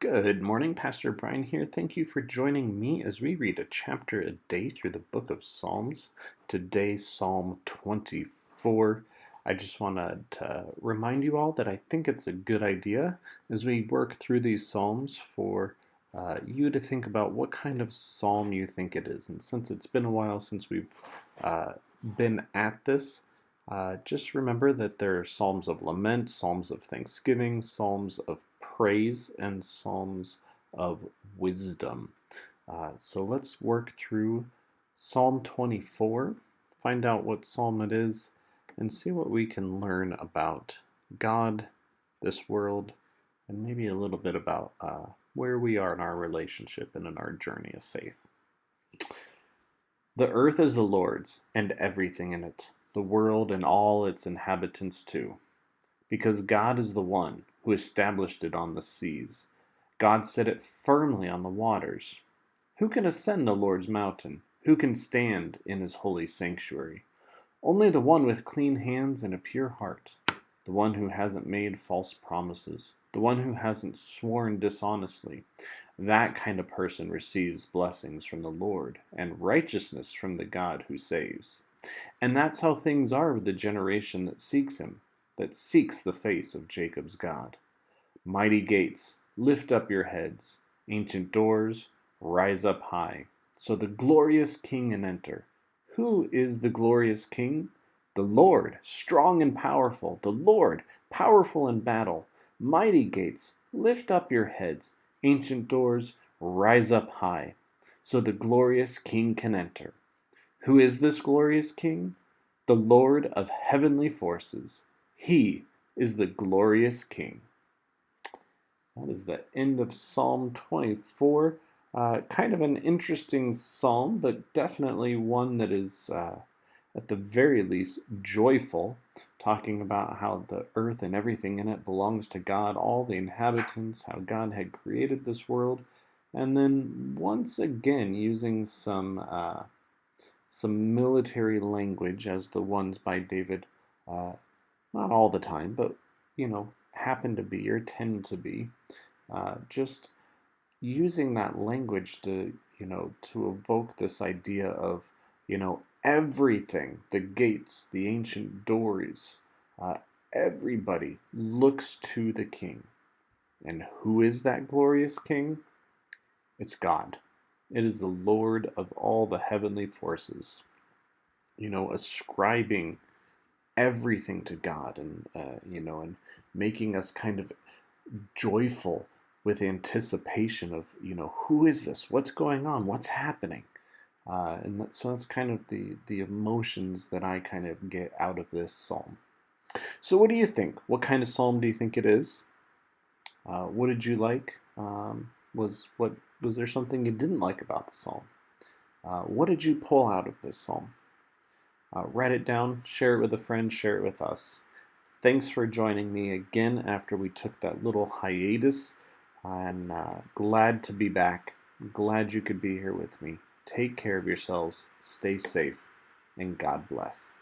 Good morning, Pastor Brian here. Thank you for joining me as we read a chapter a day through the book of Psalms. Today, Psalm 24. I just wanted to remind you all that I think it's a good idea as we work through these Psalms for you to think about what kind of psalm you think it is. And since it's been a while since we've uh, been at this, just remember that there are psalms of lament, psalms of thanksgiving, psalms of praise, and psalms of wisdom. So let's work through Psalm 24, find out what psalm it is, and see what we can learn about God, this world, and maybe a little bit about where we are in our relationship and in our journey of faith. The earth is the Lord's, and everything in it, the world and all its inhabitants too. Because God is the one who established it on the seas. God set it firmly on the waters. Who can ascend the Lord's mountain? Who can stand in his holy sanctuary? Only the one with clean hands and a pure heart, the one who hasn't made false promises, the one who hasn't sworn dishonestly. That kind of person receives blessings from the Lord and righteousness from the God who saves. And that's how things are with the generation that seeks him, that seeks the face of Jacob's God. Mighty gates, lift up your heads. Ancient doors, rise up high, so the glorious King can enter. Who is the glorious King? The Lord, strong and powerful, the Lord, powerful in battle. Mighty gates, lift up your heads. Ancient doors, rise up high, so the glorious King can enter. Who is this glorious King? The Lord of heavenly forces. He is the glorious King. That is the end of Psalm 24. Kind of an interesting psalm, but definitely one that is, at the very least, joyful, talking about how the earth and everything in it belongs to God, all the inhabitants, how God had created this world, and then once again using some military language as the ones by David, uh, not all the time, but happen to be or tend to be, just using that language to evoke this idea of everything, the gates, the ancient doors, uh, everybody looks to the King. And who is that glorious King? It's God. It is the Lord of all the heavenly forces. Ascribing everything to God, and making us kind of joyful with anticipation of who is this, what's going on, what's happening, so that's kind of the emotions that I kind of get out of this psalm. So what do you think? What kind of psalm do you think it is? What did you like? Was there something you didn't like about the psalm? What did you pull out of this psalm? Write it down, share it with a friend, share it with us. Thanks for joining me again after we took that little hiatus. I'm glad to be back. Glad you could be here with me. Take care of yourselves, stay safe, and God bless.